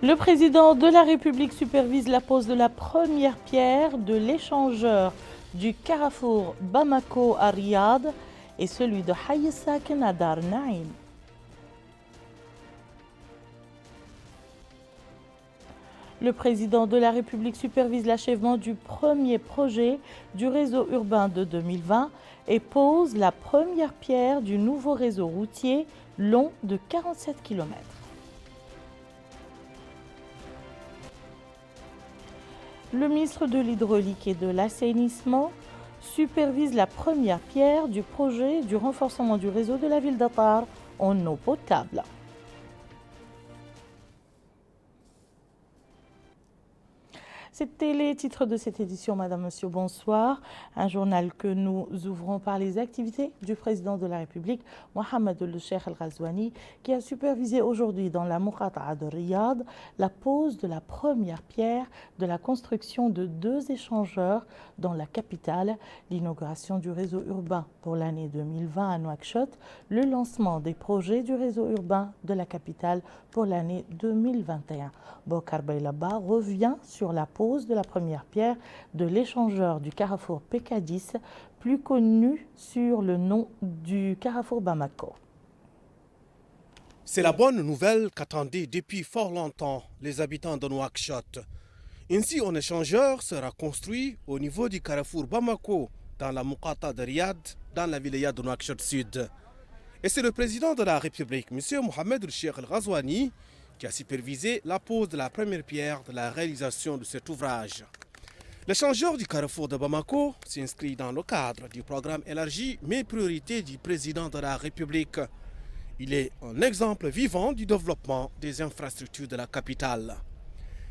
Le président de la République supervise la pose de la première pierre de l'échangeur du carrefour Bamako à Riyad et celui de Hayy Saken à Dar Naïm. Le président de la République supervise l'achèvement du premier projet du réseau urbain de 2020 et pose la première pierre du nouveau réseau routier long de 47 km. Le ministre de l'Hydraulique et de l'Assainissement supervise la première pierre du projet du renforcement du réseau de la ville d'Atar en eau potable. C'était les titres de cette édition, Madame, Monsieur, bonsoir. Un journal que nous ouvrons par les activités du président de la République, Mohamed El-Cheikh El-Ghazouani, qui a supervisé aujourd'hui dans la Muqata'a de Riyad la pose de la première pierre de la construction de 2 échangeurs dans la capitale, l'inauguration du réseau urbain pour l'année 2020 à Nouakchott, le lancement des projets du réseau urbain de la capitale pour l'année 2021. Bokar Baylaba revient sur la pose de la première pierre de l'échangeur du carrefour PK10, plus connu sur le nom du carrefour Bamako. C'est la bonne nouvelle qu'attendaient depuis fort longtemps les habitants de Nouakchott. Ainsi, un échangeur sera construit au niveau du carrefour Bamako, dans la Muqata'a de Riyad, dans la wilaya de Nouakchott Sud. Et c'est le président de la République, M. Mohamed El-Cheikh El-Ghazouani, qui a supervisé la pose de la première pierre de la réalisation de cet ouvrage. L'échangeur du carrefour de Bamako s'inscrit dans le cadre du programme élargi Mes priorités du président de la République. Il est un exemple vivant du développement des infrastructures de la capitale.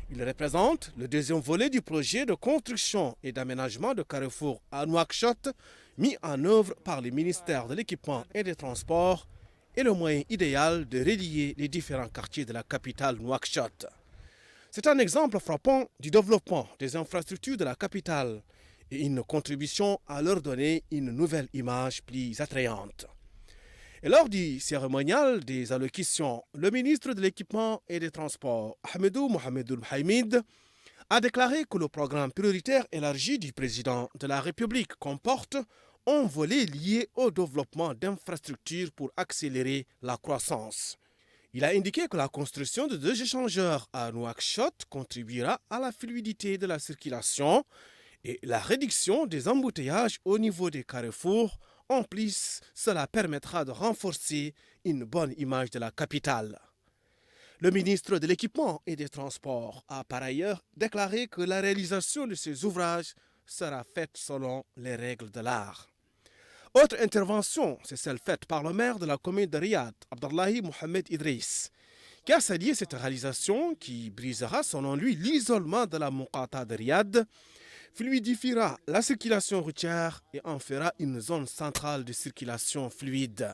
Il représente le deuxième volet du projet de construction et d'aménagement de carrefour à Nouakchott, mis en œuvre par le ministère de l'Équipement et des Transports, et le moyen idéal de relier les différents quartiers de la capitale Nouakchott. C'est un exemple frappant du développement des infrastructures de la capitale et une contribution à leur donner une nouvelle image plus attrayante. Et lors du cérémonial des allocutions, le ministre de l'Équipement et des Transports, Ahmedou Mohamedou Hamid, a déclaré que le programme prioritaire élargi du président de la République comporte un volet lié au développement d'infrastructures pour accélérer la croissance. Il a indiqué que la construction de 2 échangeurs à Nouakchott contribuera à la fluidité de la circulation et la réduction des embouteillages au niveau des carrefours. En plus, cela permettra de renforcer une bonne image de la capitale. Le ministre de l'Équipement et des Transports a par ailleurs déclaré que la réalisation de ces ouvrages sera faite selon les règles de l'art. Autre intervention, c'est celle faite par le maire de la commune de Riyad, Abdallahi Mohamed Idriss, qui a salué cette réalisation qui brisera selon lui l'isolement de la Muqata'a de Riyad, fluidifiera la circulation routière et en fera une zone centrale de circulation fluide.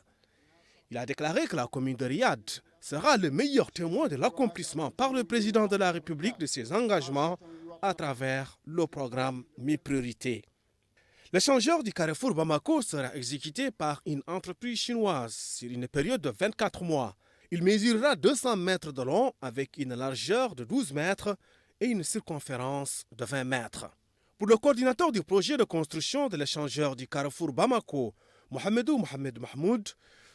Il a déclaré que la commune de Riyad sera le meilleur témoin de l'accomplissement par le président de la République de ses engagements à travers le programme Mes priorités. L'échangeur du carrefour Bamako sera exécuté par une entreprise chinoise sur une période de 24 mois. Il mesurera 200 mètres de long avec une largeur de 12 mètres et une circonférence de 20 mètres. Pour le coordinateur du projet de construction de l'échangeur du carrefour Bamako, Mohamedou Mohamed Mahmoud,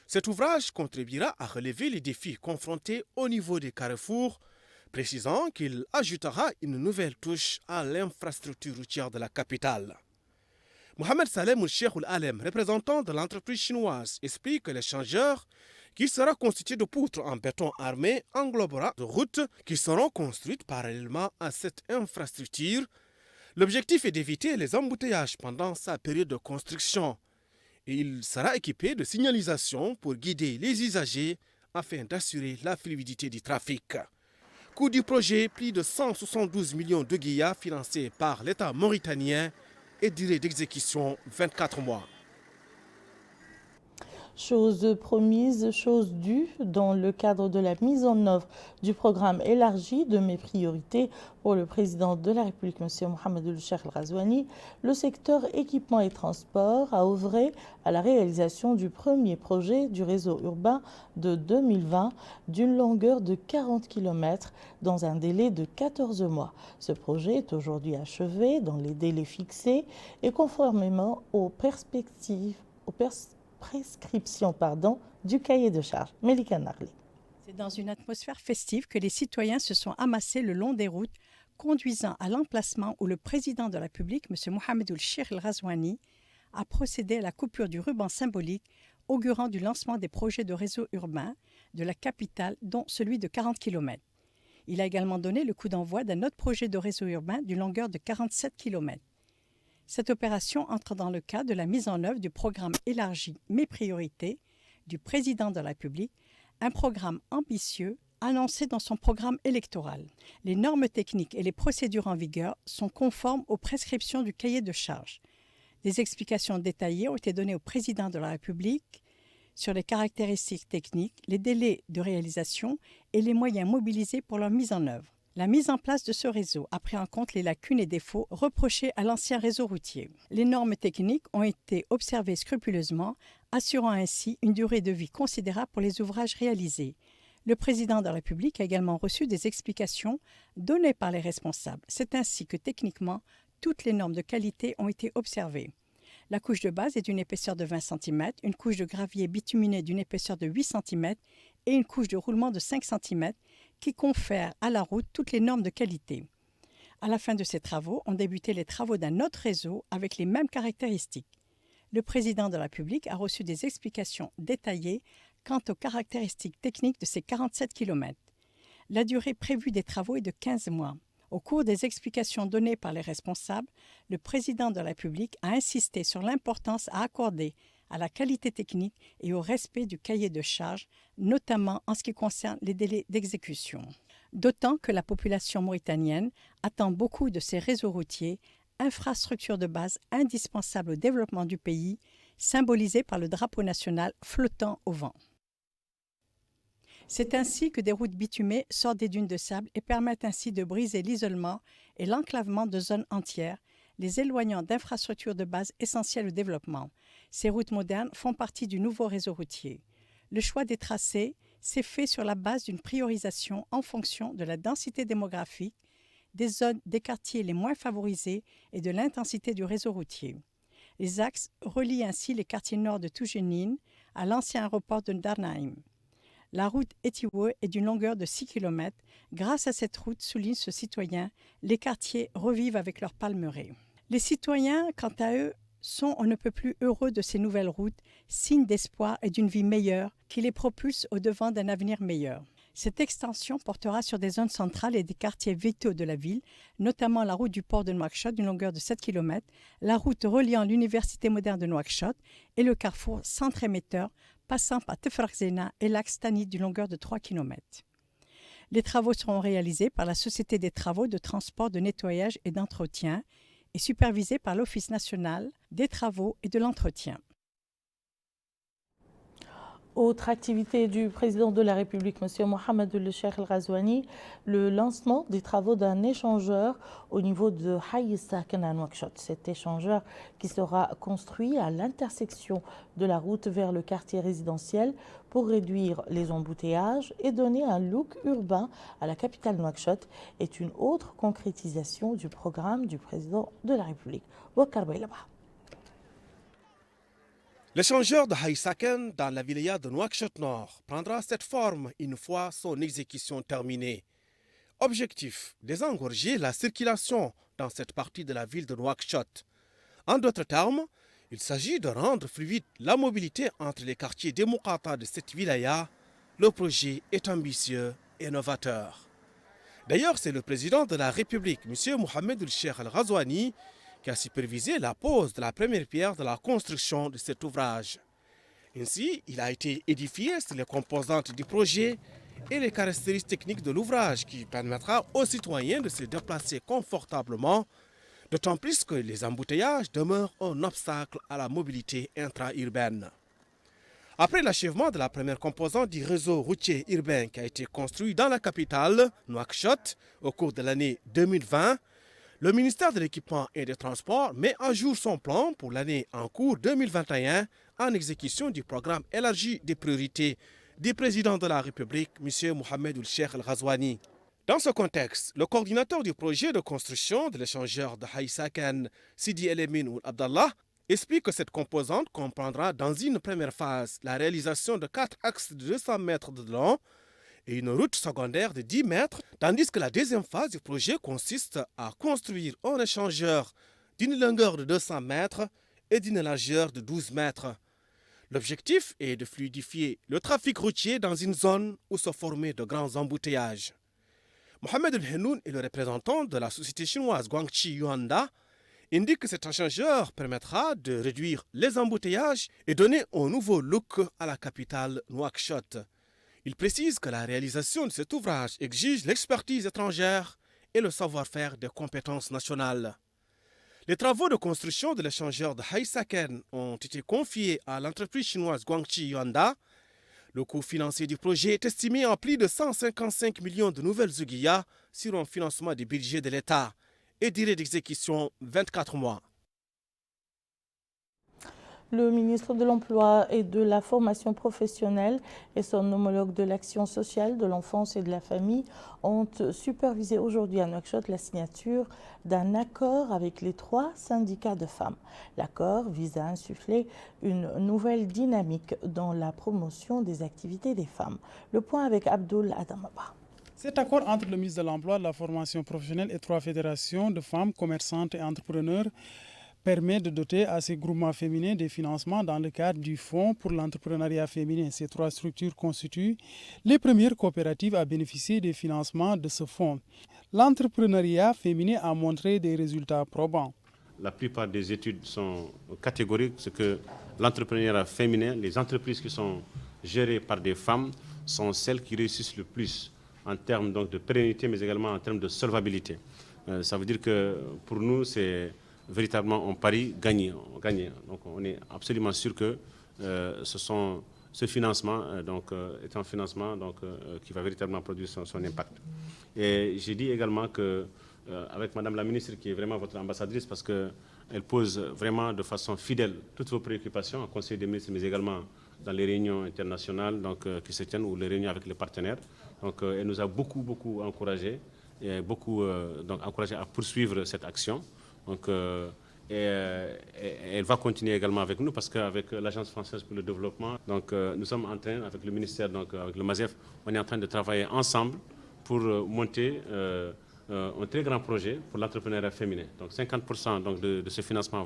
cet ouvrage contribuera à relever les défis confrontés au niveau des carrefours, précisant qu'il ajoutera une nouvelle touche à l'infrastructure routière de la capitale. Mohamed Salem El-Cheikh El-Alem, représentant de l'entreprise chinoise, explique que l'échangeur, qui sera constitué de poutres en béton armé, englobera de routes qui seront construites parallèlement à cette infrastructure. L'objectif est d'éviter les embouteillages pendant sa période de construction et il sera équipé de signalisation pour guider les usagers afin d'assurer la fluidité du trafic. Coût du projet, plus de 172 millions de guillas financés par l'État mauritanien et durée d'exécution 24 mois. Chose promise, chose due dans le cadre de la mise en œuvre du programme élargi de mes priorités pour le président de la République, M. Mohamed El-Cheikh El-Ghazouani, le secteur équipement et transport a œuvré à la réalisation du premier projet du réseau urbain de 2020 d'une longueur de 40 km dans un délai de 14 mois. Ce projet est aujourd'hui achevé dans les délais fixés et conformément aux prescriptions du cahier de charges. Melika Narli. C'est dans une atmosphère festive que les citoyens se sont amassés le long des routes, conduisant à l'emplacement où le président de la République, M. Mohamed El-Cheikh El-Ghazouani, a procédé à la coupure du ruban symbolique augurant du lancement des projets de réseau urbain de la capitale, dont celui de 40 km. Il a également donné le coup d'envoi d'un autre projet de réseau urbain d'une longueur de 47 km. Cette opération entre dans le cadre de la mise en œuvre du programme élargi Mes priorités du président de la République, un programme ambitieux annoncé dans son programme électoral. Les normes techniques et les procédures en vigueur sont conformes aux prescriptions du cahier de charges. Des explications détaillées ont été données au président de la République sur les caractéristiques techniques, les délais de réalisation et les moyens mobilisés pour leur mise en œuvre. La mise en place de ce réseau a pris en compte les lacunes et défauts reprochés à l'ancien réseau routier. Les normes techniques ont été observées scrupuleusement, assurant ainsi une durée de vie considérable pour les ouvrages réalisés. Le président de la République a également reçu des explications données par les responsables. C'est ainsi que techniquement, toutes les normes de qualité ont été observées. La couche de base est d'une épaisseur de 20 cm, une couche de gravier bituminé d'une épaisseur de 8 cm et une couche de roulement de 5 cm qui confèrent à la route toutes les normes de qualité. À la fin de ces travaux, ont débuté les travaux d'un autre réseau avec les mêmes caractéristiques. Le président de la République a reçu des explications détaillées quant aux caractéristiques techniques de ces 47 km. La durée prévue des travaux est de 15 mois. Au cours des explications données par les responsables, le président de la République a insisté sur l'importance à accorder à la qualité technique et au respect du cahier de charges, notamment en ce qui concerne les délais d'exécution. D'autant que la population mauritanienne attend beaucoup de ces réseaux routiers, infrastructures de base indispensables au développement du pays, symbolisées par le drapeau national flottant au vent. C'est ainsi que des routes bitumées sortent des dunes de sable et permettent ainsi de briser l'isolement et l'enclavement de zones entières, les éloignant d'infrastructures de base essentielles au développement. Ces routes modernes font partie du nouveau réseau routier. Le choix des tracés s'est fait sur la base d'une priorisation en fonction de la densité démographique, des zones des quartiers les moins favorisés et de l'intensité du réseau routier. Les axes relient ainsi les quartiers nord de Tougenine à l'ancien aéroport de Darnaïm. La route Etiwe est d'une longueur de 6 km. Grâce à cette route, souligne ce citoyen, les quartiers revivent avec leurs palmeraies. Les citoyens, quant à eux, sont on ne peut plus heureux de ces nouvelles routes, signe d'espoir et d'une vie meilleure qui les propulse au devant d'un avenir meilleur. Cette extension portera sur des zones centrales et des quartiers vitaux de la ville, notamment la route du port de Nouakchott d'une longueur de 7 km, la route reliant l'université moderne de Nouakchott et le carrefour centre-émetteur passant par Tefrakzena et l'axe Tanit d'une longueur de 3 km. Les travaux seront réalisés par la Société des travaux de transport, de nettoyage et d'entretien et supervisés par l'Office national des travaux et de l'entretien. Autre activité du président de la République, M. Mohamed El-Cheikh El-Ghazouani, le lancement des travaux d'un échangeur au niveau de Hayi Saken à Nouakchott. Cet échangeur qui sera construit à l'intersection de la route vers le quartier résidentiel pour réduire les embouteillages et donner un look urbain à la capitale Nouakchott est une autre concrétisation du programme du président de la République. Boubacar Baylaba. L'échangeur de Hayi Saken dans la wilaya de Nouakchott Nord prendra cette forme une fois son exécution terminée. Objectif, désengorger la circulation dans cette partie de la ville de Nouakchott. En d'autres termes, il s'agit de rendre fluide la mobilité entre les quartiers démocrates de cette wilaya. Le projet est ambitieux et novateur. D'ailleurs, c'est le président de la République, M. Mohamed El-Cheikh El-Ghazouani, qui a supervisé la pose de la première pierre de la construction de cet ouvrage. Ainsi, il a été édifié sur les composantes du projet et les caractéristiques techniques de l'ouvrage qui permettra aux citoyens de se déplacer confortablement, d'autant plus que les embouteillages demeurent un obstacle à la mobilité intra-urbaine. Après l'achèvement de la première composante du réseau routier urbain qui a été construit dans la capitale, Nouakchott, au cours de l'année 2020, le ministère de l'Équipement et des Transports met à jour son plan pour l'année en cours 2021 en exécution du programme élargi des priorités du président de la République, M. Mohamed Ould-Cheikh El-Ghazouani. Dans ce contexte, le coordinateur du projet de construction de l'échangeur de Haï Saken, Sidi El Emin Ould Abdallah, explique que cette composante comprendra dans une première phase la réalisation de 4 axes de 200 mètres de long et une route secondaire de 10 mètres, tandis que la deuxième phase du projet consiste à construire un échangeur d'une longueur de 200 mètres et d'une largeur de 12 mètres. L'objectif est de fluidifier le trafic routier dans une zone où se formaient de grands embouteillages. Mohamed El-Hennoun est le représentant de la société chinoise Guangxi Yuanda, indique que cet échangeur permettra de réduire les embouteillages et donner un nouveau look à la capitale Nouakchott. Il précise que la réalisation de cet ouvrage exige l'expertise étrangère et le savoir-faire des compétences nationales. Les travaux de construction de l'échangeur de Haï Saken ont été confiés à l'entreprise chinoise Guangxi Yuanda. Le coût financier du projet est estimé à plus de 155 millions de nouvelles ouguiyas sur un financement du budget de l'État et durée d'exécution 24 mois. Le ministre de l'Emploi et de la Formation professionnelle et son homologue de l'Action sociale, de l'enfance et de la famille ont supervisé aujourd'hui à Nouakchott la signature d'un accord avec les 3 syndicats de femmes. L'accord vise à insuffler une nouvelle dynamique dans la promotion des activités des femmes. Le point avec Abdoul Adamaba. Cet accord entre le ministre de l'Emploi, de la Formation professionnelle et 3 fédérations de femmes commerçantes et entrepreneurs permet de doter à ces groupements féminins des financements dans le cadre du Fonds pour l'entrepreneuriat féminin. Ces 3 structures constituent les premières coopératives à bénéficier des financements de ce fonds. L'entrepreneuriat féminin a montré des résultats probants. La plupart des études sont catégoriques, c'est que l'entrepreneuriat féminin, les entreprises qui sont gérées par des femmes sont celles qui réussissent le plus en termes donc, de pérennité, mais également en termes de solvabilité. Ça veut dire que pour nous, c'est véritablement un pari gagné. Donc on est absolument sûr que ce financement est un financement qui va véritablement produire son impact. Et j'ai dit également que avec Madame la ministre qui est vraiment votre ambassadrice parce qu'elle pose vraiment de façon fidèle toutes vos préoccupations au Conseil des ministres, mais également dans les réunions internationales qui se tiennent ou les réunions avec les partenaires. Donc elle nous a beaucoup encouragés et encouragé à poursuivre cette action. Donc, elle va continuer également avec nous parce qu'avec l'Agence française pour le développement, nous sommes en train, avec le ministère, avec le MASEF, on est en train de travailler ensemble pour monter un très grand projet pour l'entrepreneuriat féminin. Donc 50% de ce financement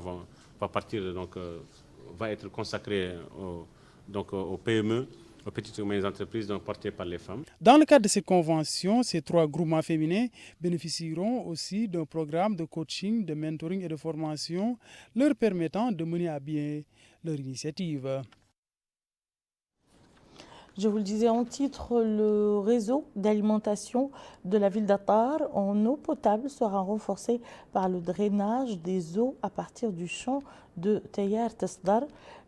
va être consacré aux PME, aux petites et moyennes entreprises portées par les femmes. Dans le cadre de cette convention, ces 3 groupements féminins bénéficieront aussi d'un programme de coaching, de mentoring et de formation leur permettant de mener à bien leur initiative. Je vous le disais en titre, le réseau d'alimentation de la ville d'Attar en eau potable sera renforcé par le drainage des eaux à partir du champ de Tayar Tesdar.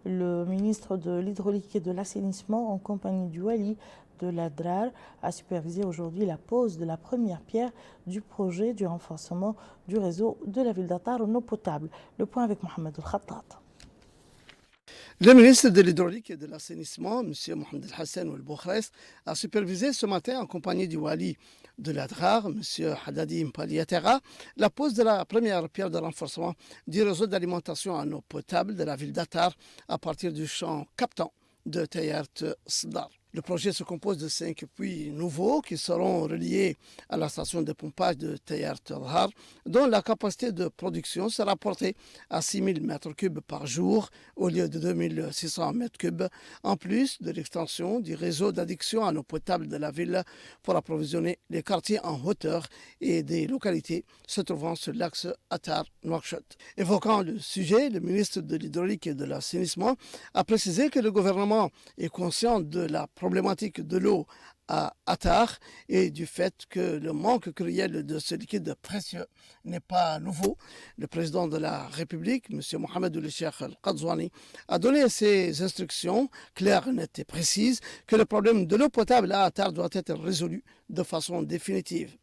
Le ministre de l'Hydraulique et de l'Assainissement, en compagnie du Wali de l'Adrar, a supervisé aujourd'hui la pose de la première pierre du projet du renforcement du réseau de la ville d'Attar en eau potable. Le point avec Mohamed El-Khattat. Le ministre de l'Hydraulique et de l'Assainissement, M. Mohamed El Hassan Ouel-Boukhres, a supervisé ce matin en compagnie du Wali de l'Adrar, M. Hadadi Mpaliatera, la pose de la première pierre de renforcement du réseau d'alimentation en eau potable de la ville d'Attar à partir du champ captant de Tayart Sdar. Le projet se compose de 5 puits nouveaux qui seront reliés à la station de pompage de Tayart Dhar, dont la capacité de production sera portée à 6 000 m3 par jour au lieu de 2 600 m3, en plus de l'extension du réseau d'adduction en eau potable de la ville pour approvisionner les quartiers en hauteur et des localités se trouvant sur l'axe Attar-Nouakchott. Évoquant le sujet, le ministre de l'Hydraulique et de l'Assainissement a précisé que le gouvernement est conscient de la problématique de l'eau à Attar et du fait que le manque cruel de ce liquide précieux n'est pas nouveau. Le président de la République, M. Mohamed Ould-Cheikh Al-Ghazouani, a donné ses instructions claires, nettes et précises que le problème de l'eau potable à Attar doit être résolu de façon définitive.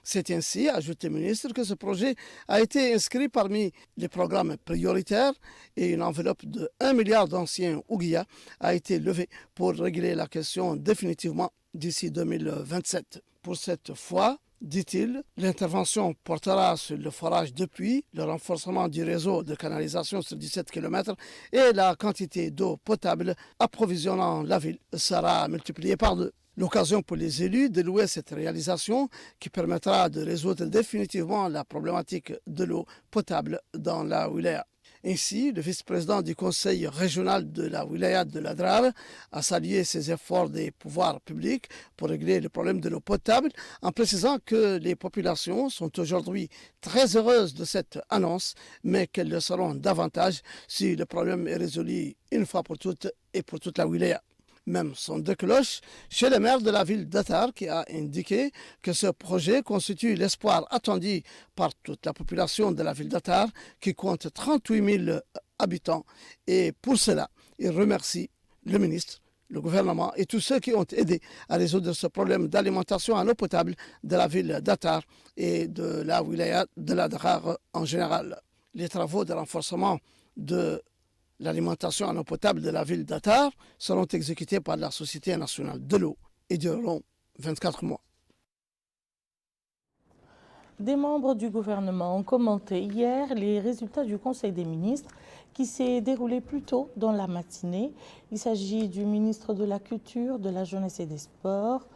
C'est ainsi, ajoute le ministre, que ce projet a été inscrit parmi les programmes prioritaires et une enveloppe de 1 milliard d'anciens Ouguiya a été levée pour régler la question définitivement d'ici 2027. Pour cette fois, dit-il, l'intervention portera sur le forage de puits, le renforcement du réseau de canalisation sur 17 km et la quantité d'eau potable approvisionnant la ville sera multipliée par 2. L'occasion pour les élus de louer cette réalisation qui permettra de résoudre définitivement la problématique de l'eau potable dans la wilaya. Ainsi, le vice-président du conseil régional de la wilaya de l'Adrar a salué ces efforts des pouvoirs publics pour régler le problème de l'eau potable en précisant que les populations sont aujourd'hui très heureuses de cette annonce, mais qu'elles le seront davantage si le problème est résolu une fois pour toutes et pour toute la wilaya. Même son de cloche chez le maire de la ville d'Attar qui a indiqué que ce projet constitue l'espoir attendu par toute la population de la ville d'Attar qui compte 38 000 habitants. Et pour cela, il remercie le ministre, le gouvernement et tous ceux qui ont aidé à résoudre ce problème d'alimentation en eau potable de la ville d'Attar et de la wilaya de l'Adrar en général. Les travaux de renforcement de l'alimentation en eau potable de la ville d'Attar seront exécutés par la Société nationale de l'eau et dureront 24 mois. Des membres du gouvernement ont commenté hier les résultats du Conseil des ministres qui s'est déroulé plus tôt dans la matinée. Il s'agit du ministre de la Culture, de la Jeunesse et des Sports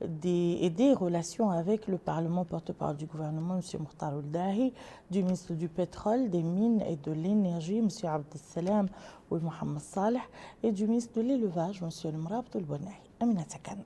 et des relations avec le Parlement, porte-parole du gouvernement, M. Mokhtar Ould-Dahi, du ministre du Pétrole, des Mines et de l'Énergie, M. Abdessalam Ould Mohamed Saleh, et du ministre de l'Élevage, M. Mrabt Ould-Bonnahi. Amina Takan.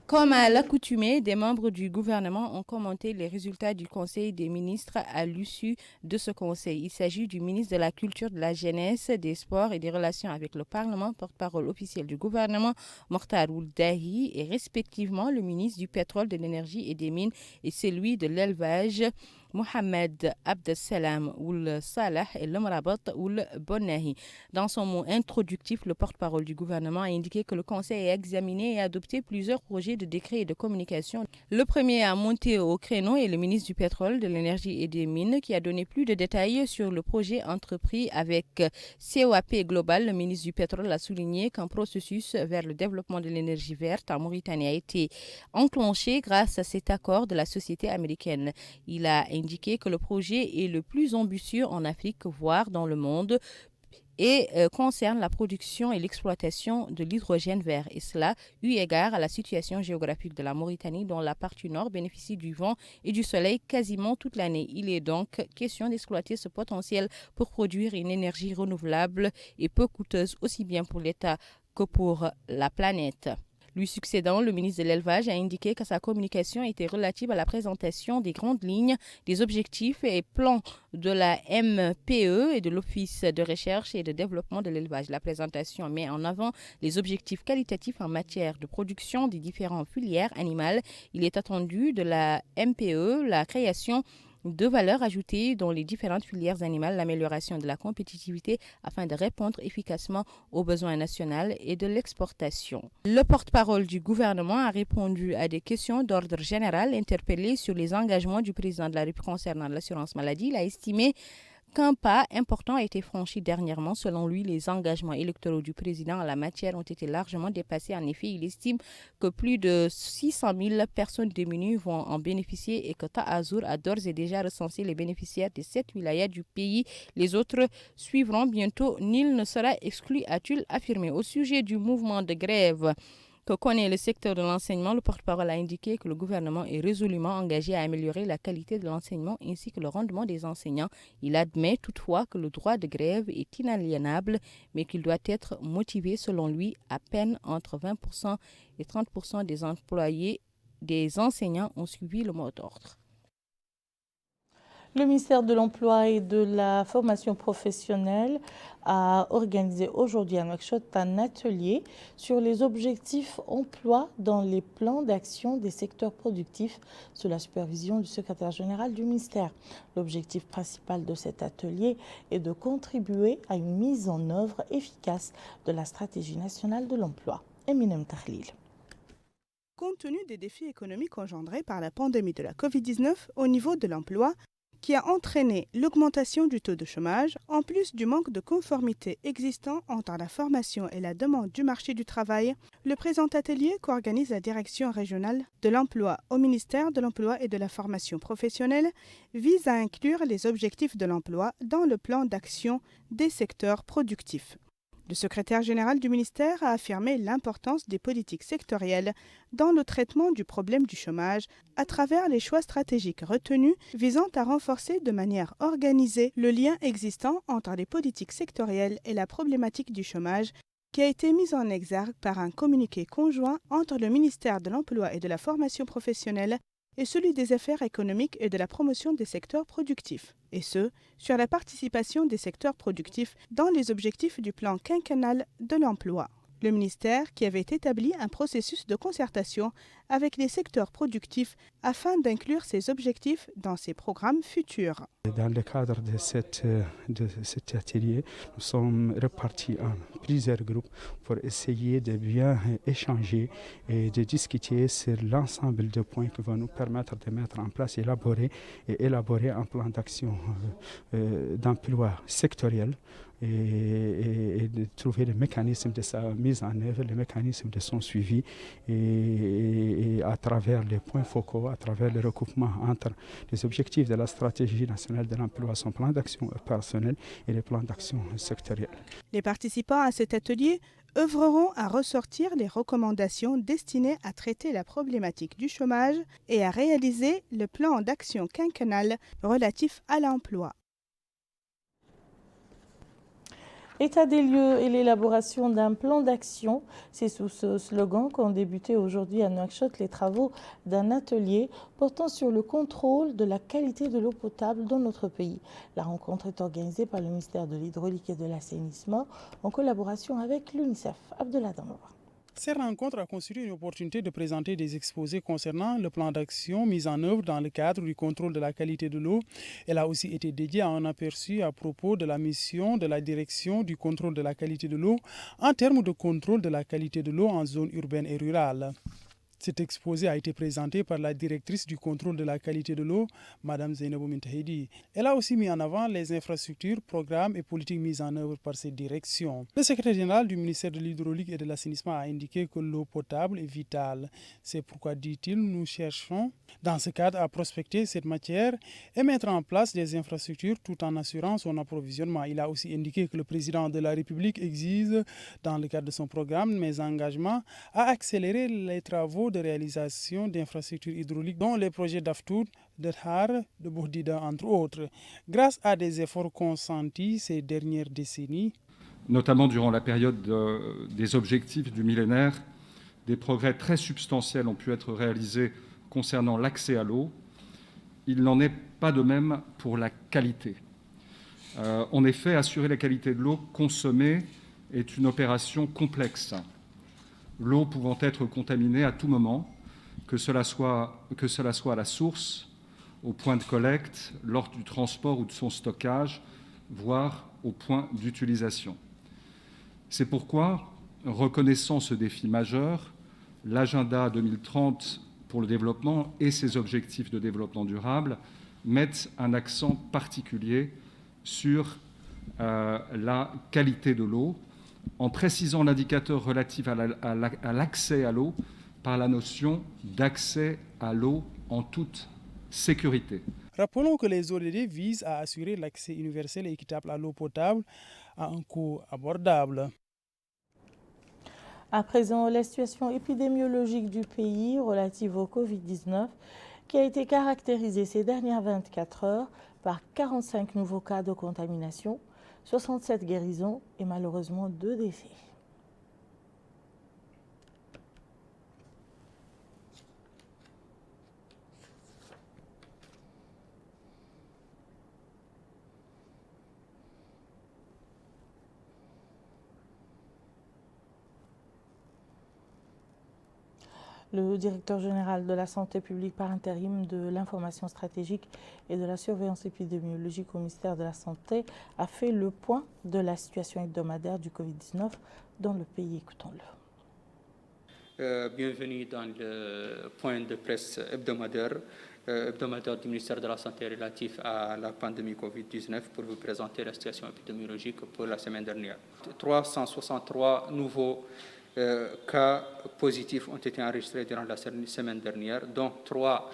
Comme à l'accoutumée, des membres du gouvernement ont commenté les résultats du Conseil des ministres à l'issue de ce conseil. Il s'agit du ministre de la Culture, de la Jeunesse, des Sports et des Relations avec le Parlement, porte-parole officiel du gouvernement, Mokhtar Ould-Dahi, et respectivement le ministre du Pétrole, de l'Énergie et des Mines et celui de l'Élevage, Mohamed Abdessalam Ould Saleh et Mrabt Ould-Bonnahi. Dans son mot introductif, le porte-parole du gouvernement a indiqué que le Conseil a examiné et adopté plusieurs projets de décrets et de communication. Le premier à monter au créneau est le ministre du Pétrole, de l'Énergie et des Mines qui a donné plus de détails sur le projet entrepris avec COAP Global. Le ministre du Pétrole a souligné qu'un processus vers le développement de l'énergie verte en Mauritanie a été enclenché grâce à cet accord de la société américaine. Il a indiqué que le projet est le plus ambitieux en Afrique, voire dans le monde, et concerne la production et l'exploitation de l'hydrogène vert. Et cela, eu égard à la situation géographique de la Mauritanie, dont la partie nord bénéficie du vent et du soleil quasiment toute l'année. Il est donc question d'exploiter ce potentiel pour produire une énergie renouvelable et peu coûteuse, aussi bien pour l'État que pour la planète. Lui succédant, le ministre de l'Élevage a indiqué que sa communication était relative à la présentation des grandes lignes, des objectifs et plans de la MPE et de l'Office de recherche et de développement de l'élevage. La présentation met en avant les objectifs qualitatifs en matière de production des différentes filières animales. Il est attendu de la MPE la création de valeur ajoutée dans les différentes filières animales, l'amélioration de la compétitivité afin de répondre efficacement aux besoins nationaux et de l'exportation. Le porte-parole du gouvernement a répondu à des questions d'ordre général interpellées sur les engagements du président de la République concernant l'assurance maladie. Il a estimé qu'un pas important a été franchi dernièrement. Selon lui, les engagements électoraux du président en la matière ont été largement dépassés. En effet, il estime que plus de 600 000 personnes démunies vont en bénéficier et que Ta'azour a d'ores et déjà recensé les bénéficiaires de 7 wilayas du pays. Les autres suivront bientôt. Nul ne sera exclu, a-t-il affirmé. Au sujet du mouvement de grève que connaît le secteur de l'enseignement, le porte-parole a indiqué que le gouvernement est résolument engagé à améliorer la qualité de l'enseignement ainsi que le rendement des enseignants. Il admet toutefois que le droit de grève est inaliénable, mais qu'il doit être motivé. Selon lui, à peine entre 20% et 30% des employés des enseignants ont suivi le mot d'ordre. Le ministère de l'Emploi et de la formation professionnelle a organisé aujourd'hui à Nouakchott un atelier sur les objectifs emploi dans les plans d'action des secteurs productifs sous la supervision du secrétaire général du ministère. L'objectif principal de cet atelier est de contribuer à une mise en œuvre efficace de la stratégie nationale de l'emploi. Eminem Tahlil. Compte tenu des défis économiques engendrés par la pandémie de la Covid-19 au niveau de l'emploi, qui a entraîné l'augmentation du taux de chômage, en plus du manque de conformité existant entre la formation et la demande du marché du travail, le présent atelier qu'organise la Direction régionale de l'emploi au ministère de l'Emploi et de la formation professionnelle vise à inclure les objectifs de l'emploi dans le plan d'action des secteurs productifs. Le secrétaire général du ministère a affirmé l'importance des politiques sectorielles dans le traitement du problème du chômage à travers les choix stratégiques retenus visant à renforcer de manière organisée le lien existant entre les politiques sectorielles et la problématique du chômage qui a été mise en exergue par un communiqué conjoint entre le ministère de l'Emploi et de la formation professionnelle et celui des affaires économiques et de la promotion des secteurs productifs, et ce, sur la participation des secteurs productifs dans les objectifs du plan quinquennal de l'emploi. Le ministère qui avait établi un processus de concertation avec les secteurs productifs afin d'inclure ces objectifs dans ses programmes futurs. Dans le cadre de cet atelier, nous sommes répartis en plusieurs groupes pour essayer de bien échanger et de discuter sur l'ensemble de points qui vont nous permettre de mettre en place, élaborer un plan d'action d'emploi sectoriel et de trouver le mécanisme de sa mise en œuvre, le mécanisme de son suivi et à travers les points focaux, à travers le recoupement entre les objectifs de la stratégie nationale de l'emploi, son plan d'action personnel et les plans d'action sectoriels. Les participants à cet atelier œuvreront à ressortir les recommandations destinées à traiter la problématique du chômage et à réaliser le plan d'action quinquennal relatif à l'emploi. État des lieux et l'élaboration d'un plan d'action, c'est sous ce slogan qu'ont débuté aujourd'hui à Nouakchott les travaux d'un atelier portant sur le contrôle de la qualité de l'eau potable dans notre pays. La rencontre est organisée par le ministère de l'Hydraulique et de l'Assainissement en collaboration avec l'UNICEF. Abdullah Damova. Cette rencontre a constitué une opportunité de présenter des exposés concernant le plan d'action mis en œuvre dans le cadre du contrôle de la qualité de l'eau. Elle a aussi été dédiée à un aperçu à propos de la mission de la direction du contrôle de la qualité de l'eau en termes de contrôle de la qualité de l'eau en zone urbaine et rurale. Cet exposé a été présenté par la directrice du contrôle de la qualité de l'eau, Mme Zainabou Mintahidi. Elle a aussi mis en avant les infrastructures, programmes et politiques mises en œuvre par cette direction. Le secrétaire général du ministère de l'Hydraulique et de l'Assainissement a indiqué que l'eau potable est vitale. C'est pourquoi, dit-il, nous cherchons dans ce cadre à prospecter cette matière et mettre en place des infrastructures tout en assurant son approvisionnement. Il a aussi indiqué que le président de la République exige, dans le cadre de son programme, mes engagements à accélérer les travaux de réalisation d'infrastructures hydrauliques dont les projets d'Aftoud, de Dhar, de Bourdida entre autres. Grâce à des efforts consentis ces dernières décennies, notamment durant la période des objectifs du millénaire, des progrès très substantiels ont pu être réalisés concernant l'accès à l'eau. Il n'en est pas de même pour la qualité. En effet, assurer la qualité de l'eau consommée est une opération complexe. L'eau pouvant être contaminée à tout moment, que cela soit à la source, au point de collecte, lors du transport ou de son stockage, voire au point d'utilisation. C'est pourquoi, reconnaissant ce défi majeur, l'agenda 2030 pour le développement et ses objectifs de développement durable mettent un accent particulier sur la qualité de l'eau, en précisant l'indicateur relatif à l'accès à l'eau par la notion d'accès à l'eau en toute sécurité. Rappelons que les ODD visent à assurer l'accès universel et équitable à l'eau potable à un coût abordable. À présent, la situation épidémiologique du pays relative au Covid-19 qui a été caractérisée ces dernières 24 heures par 45 nouveaux cas de contamination, 67 guérisons et malheureusement 2 décès. Le directeur général de la santé publique par intérim, de l'information stratégique et de la surveillance épidémiologique au ministère de la Santé a fait le point de la situation hebdomadaire du Covid-19 dans le pays. Écoutons-le. Bienvenue dans le point de presse hebdomadaire du ministère de la Santé relatif à la pandémie Covid-19 pour vous présenter la situation épidémiologique pour la semaine dernière. 363 nouveaux cas positifs ont été enregistrés durant la semaine dernière, dont 3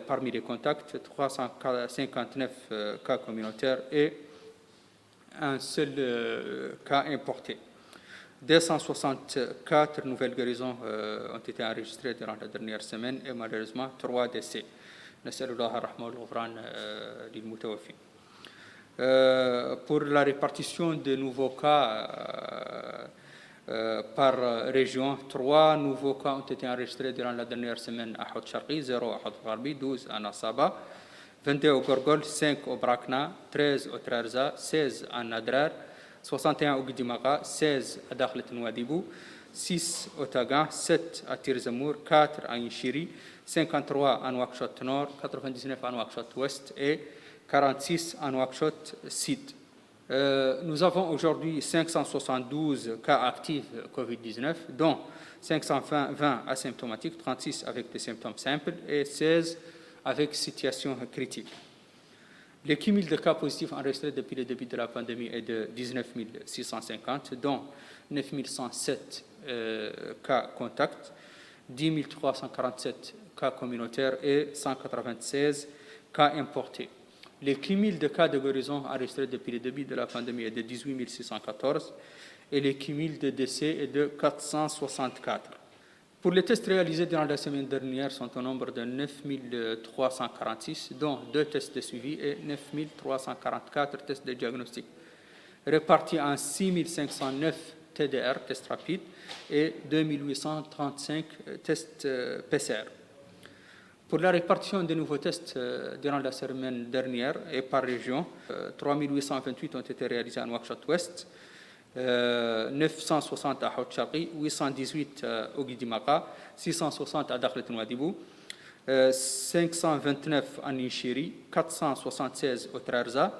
parmi les contacts, 359 cas communautaires et un seul cas importé. 264 nouvelles guérisons ont été enregistrées durant la dernière semaine et malheureusement 3 décès. Pour la répartition des nouveaux cas par région, 3 nouveaux cas ont été enregistrés durant la dernière semaine à Hout Sharqi, 0 à Hout Gharbi, 12 à Nasaba, 22 au Gorgol, 5 au Brakna, 13 au Trarza, 16 à Nadrar, 61 au Gudimaga, 16 à Dakhlet Nouadhibou, 6 au Tagan, 7 à Tirzamour, 4 à Inchiri, 53 à Nouakchott Nord, 99 à Nouakchott Ouest et 46 à Nouakchott Sud. Nous avons aujourd'hui 572 cas actifs Covid-19, dont 520 asymptomatiques, 36 avec des symptômes simples et 16 avec situation critique. Le cumul de cas positifs enregistrés depuis le début de la pandémie est de 19 650, dont 9 107 cas contacts, 10 347 cas communautaires et 196 cas importés. Le cumul de cas de guérison enregistrés depuis le début de la pandémie est de 18 614 et le cumul de décès est de 464. Pour les tests réalisés durant la semaine dernière sont au nombre de 9 346, dont 2 tests de suivi et 9 344 tests de diagnostic, répartis en 6 509 TDR, tests rapides, et 2 835 tests PCR. Pour la répartition des nouveaux tests durant la semaine dernière et par région, 3 828 ont été réalisés en Nouakchott Ouest, 960 à Hout Sharqi, 818 au Guidimaqa, 660 à Dakhlet Nouadhibou, 529 à Inchiri, 476 au Trarza,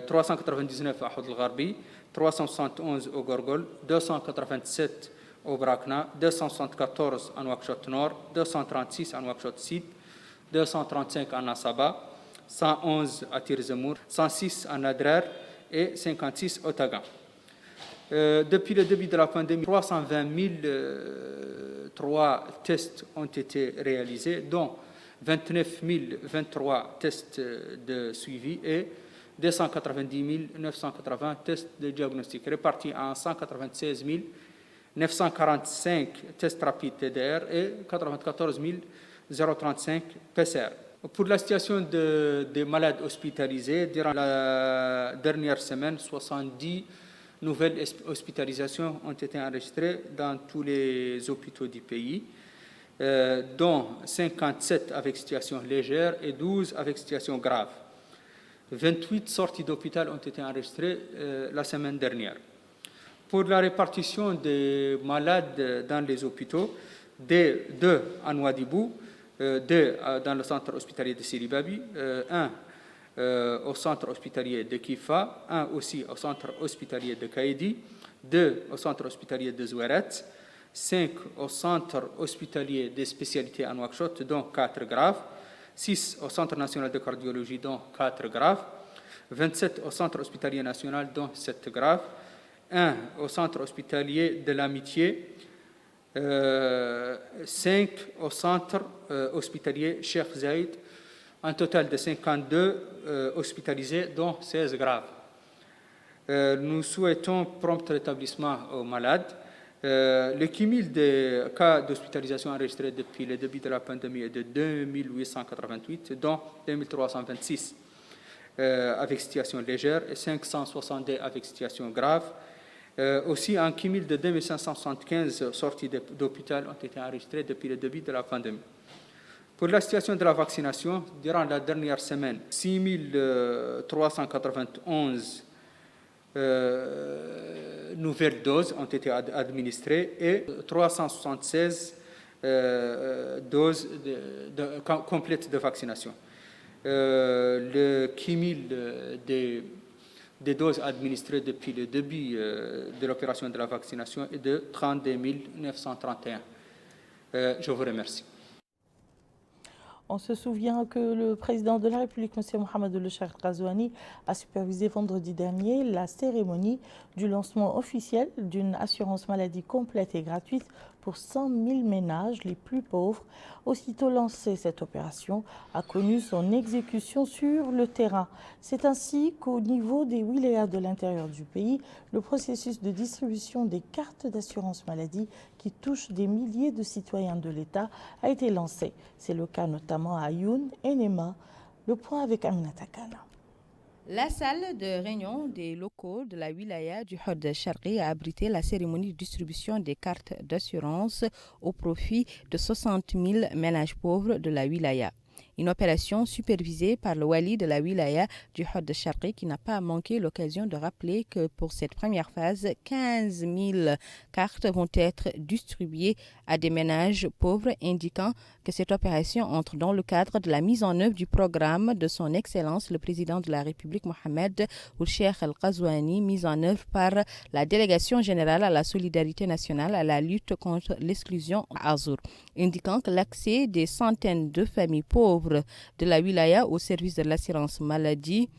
399 à Hout el-Gharbi, 371 au Gorgol, 287 au Brakna, 274 à Nouakchott Nord, 236 à Nouakchott Sud, 235 à Nasaba, 111 à Tirzamour, 106 à Nadrar et 56 au Tagan. Depuis le début de la pandémie, 320 003 tests ont été réalisés, dont 29 023 tests de suivi et 290 980 tests de diagnostic, répartis en 196 945 tests rapides TDR et 94 035 PCR. Pour la situation des malades hospitalisés, durant la dernière semaine, 70 nouvelles hospitalisations ont été enregistrées dans tous les hôpitaux du pays, dont 57 avec situation légère et 12 avec situation grave. 28 sorties d'hôpital ont été enregistrées la semaine dernière. Pour la répartition des malades dans les hôpitaux, 2 à Nouadhibou, 2 dans le centre hospitalier de Siribabi, 1 au centre hospitalier de Kifa, 1 aussi au centre hospitalier de Kaïdi, 2 au centre hospitalier de Zouaret, 5 au centre hospitalier des spécialités à Nouakchott, dont 4 graves, 6 au centre national de cardiologie, dont 4 graves, 27 au centre hospitalier national, dont 7 graves, 1 au centre hospitalier de l'Amitié, 5 au centre hospitalier Cheikh Zayed, un total de 52 hospitalisés, dont 16 graves. Nous souhaitons prompt rétablissement aux malades. Le cumul des cas d'hospitalisation enregistrés depuis le début de la pandémie est de 2888, dont 2326 avec situation légère et 562 avec situation grave. Aussi, un cumul de 2575 sorties d'hôpital ont été enregistrées depuis le début de la pandémie. Pour la situation de la vaccination, durant la dernière semaine, 6391 nouvelles doses ont été administrées et 376 doses complètes de vaccination. Le cumul des doses administrées depuis le début de l'opération de la vaccination est de 32 931. Je vous remercie. On se souvient que le président de la République, M. Mohamed El-Cheikh Ghazouani, a supervisé vendredi dernier la cérémonie du lancement officiel d'une assurance maladie complète et gratuite pour 100 000 ménages les plus pauvres. Aussitôt lancée, cette opération a connu son exécution sur le terrain. C'est ainsi qu'au niveau des wilayas de l'intérieur du pays, le processus de distribution des cartes d'assurance maladie qui touchent des milliers de citoyens de l'État a été lancé. C'est le cas notamment à Ayoun et Nema. Le point avec Aminata Kana. La salle de réunion des locaux de la wilaya du Hod Sharqi a abrité la cérémonie de distribution des cartes d'assurance au profit de 60 000 ménages pauvres de la wilaya. Une opération supervisée par le wali de la wilaya du Hod Sharqi qui n'a pas manqué l'occasion de rappeler que pour cette première phase, 15 000 cartes vont être distribuées à des ménages pauvres, indiquant que cette opération entre dans le cadre de la mise en œuvre du programme de son Excellence le Président de la République Mohamed El-Cheikh Ghazouani, mise en œuvre par la Délégation générale à la solidarité nationale à la lutte contre l'exclusion à Azour, indiquant que l'accès des centaines de familles pauvres de la wilaya au service de l'assurance maladie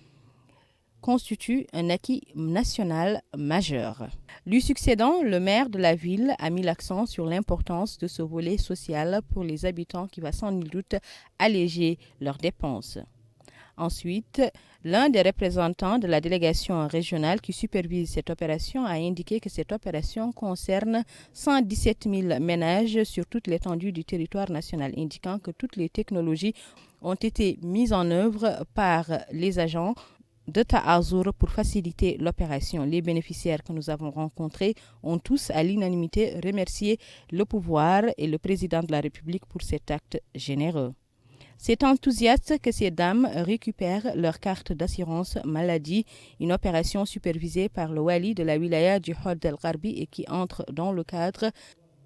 constitue un acquis national majeur. Lui succédant, le maire de la ville a mis l'accent sur l'importance de ce volet social pour les habitants qui va sans nul doute alléger leurs dépenses. Ensuite, l'un des représentants de la délégation régionale qui supervise cette opération a indiqué que cette opération concerne 117 000 ménages sur toute l'étendue du territoire national, indiquant que toutes les technologies ont été mises en œuvre par les agents de Ta'azour pour faciliter l'opération. Les bénéficiaires que nous avons rencontrés ont tous à l'unanimité remercié le pouvoir et le président de la République pour cet acte généreux. C'est enthousiaste que ces dames récupèrent leur carte d'assurance maladie, une opération supervisée par le wali de la wilaya du Hod el-Gharbi et qui entre dans le cadre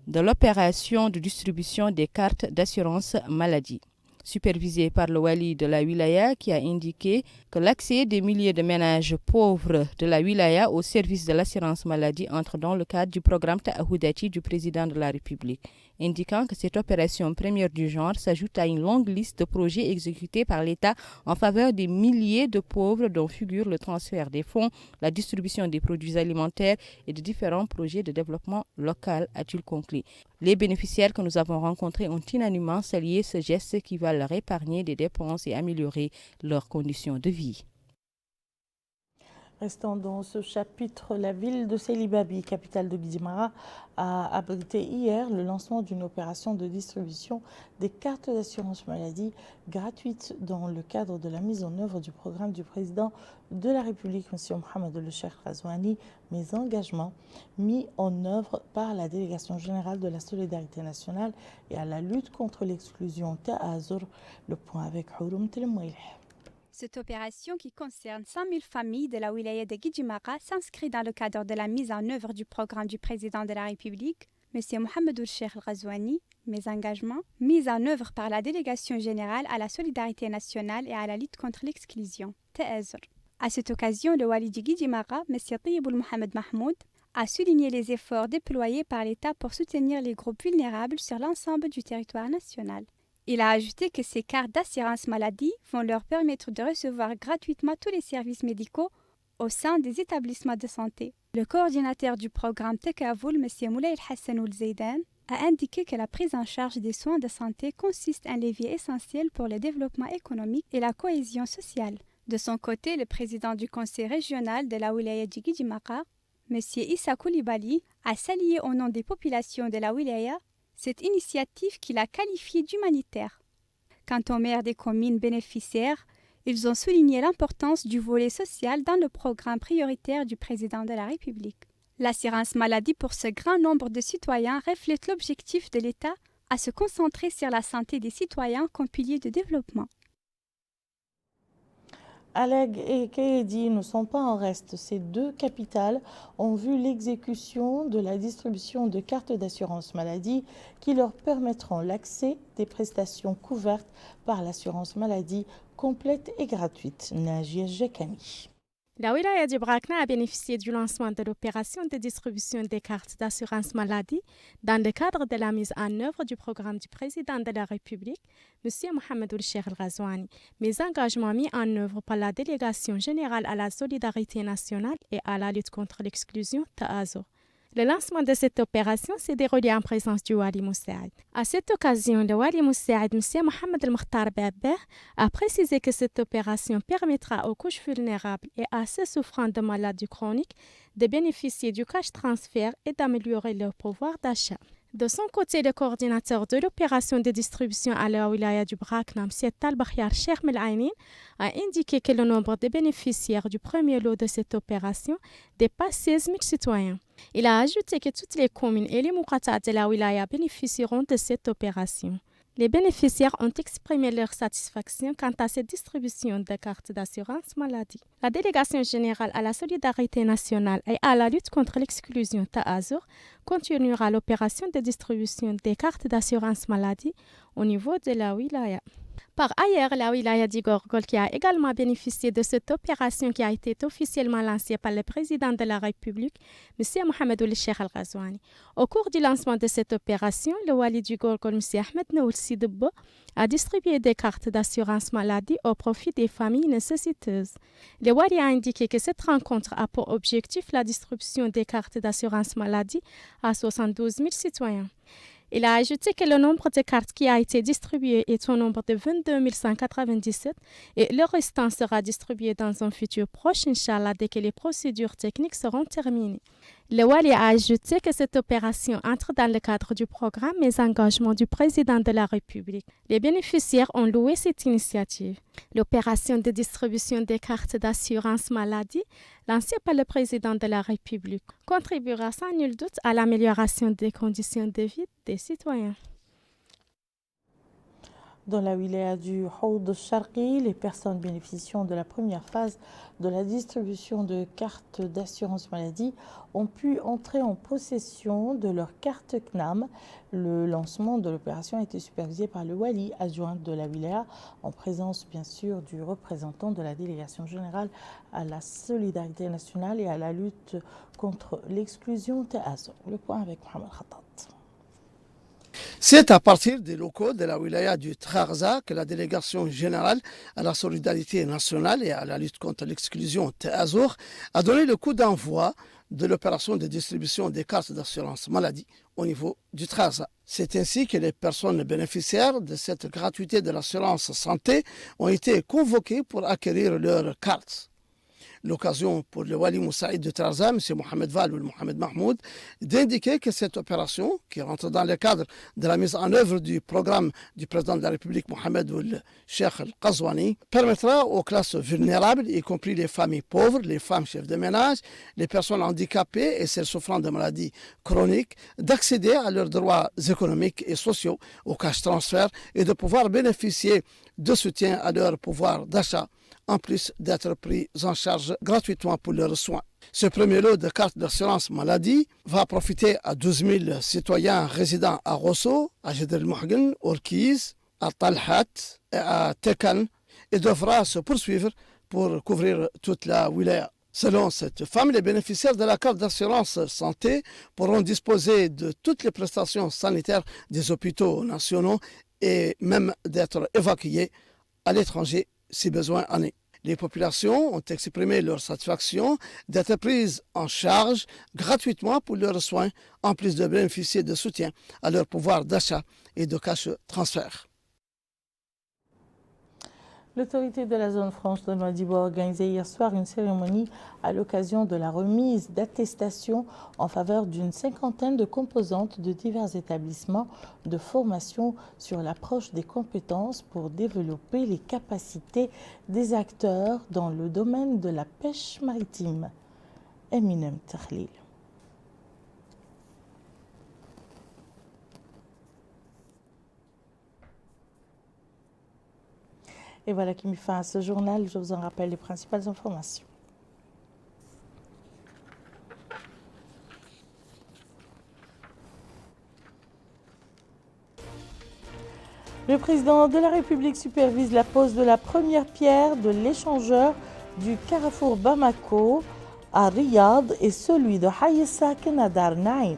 de l'opération de distribution des cartes d'assurance maladie. Supervisée par le wali de la wilaya qui a indiqué que l'accès des milliers de ménages pauvres de la wilaya au service de l'assurance maladie entre dans le cadre du programme Ta'ahoudati du président de la République, indiquant que cette opération première du genre s'ajoute à une longue liste de projets exécutés par l'État en faveur des milliers de pauvres dont figure le transfert des fonds, la distribution des produits alimentaires et de différents projets de développement local, a-t-il conclu. Les bénéficiaires que nous avons rencontrés ont unanimement salué ce geste qui va leur épargner des dépenses et améliorer leurs conditions de vie. Restant dans ce chapitre, la ville de Sélibabi, capitale de Guidimara, a abrité hier le lancement d'une opération de distribution des cartes d'assurance maladie gratuites dans le cadre de la mise en œuvre du programme du président de la République, M. Mohamed El-Cheikh Ghazouani, mes engagements mis en œuvre par la Délégation générale de la solidarité nationale et à la lutte contre l'exclusion Ta'azour. Le point avec Houroum Telmouilh. Cette opération qui concerne 100 000 familles de la wilaya de Guidjimara s'inscrit dans le cadre de la mise en œuvre du programme du président de la République, M. Mohamed El-Cheikh Ghazouani, mes engagements, mis en œuvre par la Délégation générale à la solidarité nationale et à la lutte contre l'exclusion, Ta'azour. À cette occasion, le wali de Guidjimara, M. Tayyiboul Mohamed Mahmoud, a souligné les efforts déployés par l'État pour soutenir les groupes vulnérables sur l'ensemble du territoire national. Il a ajouté que ces cartes d'assurance maladie vont leur permettre de recevoir gratuitement tous les services médicaux au sein des établissements de santé. Le coordinateur du programme Tekavoul, M. Moulay Hassan Oul-Zaidan, a indiqué que la prise en charge des soins de santé consiste un levier essentiel pour le développement économique et la cohésion sociale. De son côté, le président du conseil régional de la wilaya de Guidjimara, M. Issa Koulibaly, a salué au nom des populations de la wilaya cette initiative qu'il a qualifiée d'humanitaire. Quant aux maires des communes bénéficiaires, ils ont souligné l'importance du volet social dans le programme prioritaire du président de la République. L'assurance maladie pour ce grand nombre de citoyens reflète l'objectif de l'État à se concentrer sur la santé des citoyens comme pilier de développement. Aleg et Kayedi ne sont pas en reste. Ces deux capitales ont vu l'exécution de la distribution de cartes d'assurance maladie qui leur permettront l'accès des prestations couvertes par l'assurance maladie complète et gratuite. Najia Jekani. La wilaya du Brakna a bénéficié du lancement de l'opération de distribution des cartes d'assurance maladie dans le cadre de la mise en œuvre du programme du président de la République, M. Mohamed Cheikh El-Ghazouani, mes engagements mis en œuvre par la délégation générale à la solidarité nationale et à la lutte contre l'exclusion TAAZO. Le lancement de cette opération s'est déroulé en présence du Wali Moussaïd. À cette occasion, le Wali Moussaïd, M. Mohamed El-Mokhtar Babber, a précisé que cette opération permettra aux couches vulnérables et à ceux souffrant de maladies chroniques de bénéficier du cash transfert et d'améliorer leur pouvoir d'achat. De son côté, le coordinateur de l'opération de distribution à la wilaya du Brakna, M. Talbakhiyar Cheikh Melainin, a indiqué que le nombre de bénéficiaires du premier lot de cette opération dépasse 16 000 citoyens. Il a ajouté que toutes les communes et les muqatas de la wilaya bénéficieront de cette opération. Les bénéficiaires ont exprimé leur satisfaction quant à cette distribution de cartes d'assurance maladie. La délégation générale à la solidarité nationale et à la lutte contre l'exclusion TAAZOR continuera l'opération de distribution des cartes d'assurance maladie au niveau de la wilaya. Par ailleurs, la wilaya d'Igorgol, qui a également bénéficié de cette opération qui a été officiellement lancée par le président de la République, M. Mohamed Cheikh El-Ghazouani. Au cours du lancement de cette opération, le wali d'Igorgol, M. Ahmed Noul Sidibbo, a distribué des cartes d'assurance maladie au profit des familles nécessiteuses. Le wali a indiqué que cette rencontre a pour objectif la distribution des cartes d'assurance maladie à 72 000 citoyens. Il a ajouté que le nombre de cartes qui a été distribué est au nombre de 22 197 et le restant sera distribué dans un futur proche, Inch'Allah, dès que les procédures techniques seront terminées. Le Wali a ajouté que cette opération entre dans le cadre du programme Mes engagements du président de la République. Les bénéficiaires ont loué cette initiative. L'opération de distribution des cartes d'assurance maladie, lancée par le président de la République, contribuera sans nul doute à l'amélioration des conditions de vie des citoyens. Dans la wilaya du Houd Sharqi, les personnes bénéficiant de la première phase de la distribution de cartes d'assurance maladie ont pu entrer en possession de leur carte CNAM. Le lancement de l'opération a été supervisé par le wali adjoint de la wilaya, en présence bien sûr du représentant de la délégation générale à la solidarité nationale et à la lutte contre l'exclusion TAAZO. Le point avec Mohamed Khattat. C'est à partir des locaux de la wilaya du Trarza que la délégation générale à la solidarité nationale et à la lutte contre l'exclusion TAAZOR a donné le coup d'envoi de l'opération de distribution des cartes d'assurance maladie au niveau du Trarza. C'est ainsi que les personnes bénéficiaires de cette gratuité de l'assurance santé ont été convoquées pour acquérir leurs cartes. L'occasion pour le Wali Moussaïd de Trarza, M. Mohamed Val ou Mohamed Mahmoud, d'indiquer que cette opération, qui rentre dans le cadre de la mise en œuvre du programme du président de la République, Mohamed Cheikh El-Ghazouani, permettra aux classes vulnérables, y compris les familles pauvres, les femmes chefs de ménage, les personnes handicapées et celles souffrant de maladies chroniques, d'accéder à leurs droits économiques et sociaux, au cash transfert et de pouvoir bénéficier de soutien à leur pouvoir d'achat, en plus d'être pris en charge gratuitement pour leurs soins. Ce premier lot de cartes d'assurance maladie va profiter à 12 000 citoyens résidant à Rosso, à Jeder el-Mohgen, Orkiz, à Talhat et à Tekan et devra se poursuivre pour couvrir toute la wilaya. Selon cette femme, les bénéficiaires de la carte d'assurance santé pourront disposer de toutes les prestations sanitaires des hôpitaux nationaux et même d'être évacués à l'étranger si besoin en est. Les populations ont exprimé leur satisfaction d'être prises en charge gratuitement pour leurs soins, en plus de bénéficier de soutien à leur pouvoir d'achat et de cash transfert. L'autorité de la zone franche de Nouadhibou a organisé hier soir une cérémonie à l'occasion de la remise d'attestations en faveur d'une cinquantaine de composantes de divers établissements de formation sur l'approche des compétences pour développer les capacités des acteurs dans le domaine de la pêche maritime. Eminem Takhlil. Et voilà qui met fin à ce journal. Je vous en rappelle les principales informations. Le président de la République supervise la pose de la première pierre de l'échangeur du carrefour Bamako à Riyad et celui de Haye Saken à Dar Naïm.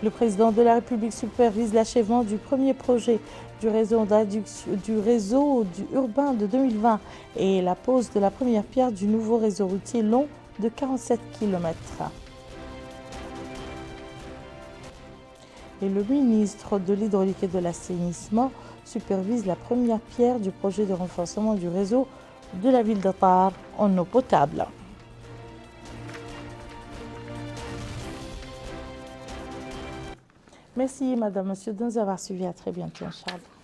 Le président de la République supervise l'achèvement du premier projet du réseau urbain de 2020 et la pose de la première pierre du nouveau réseau routier long de 47 km. Et le ministre de l'Hydraulique et de l'Assainissement supervise la première pierre du projet de renforcement du réseau de la ville d'Atar en eau potable. Merci, madame, monsieur, de nous avoir suivis. À très bientôt, Inch'Allah.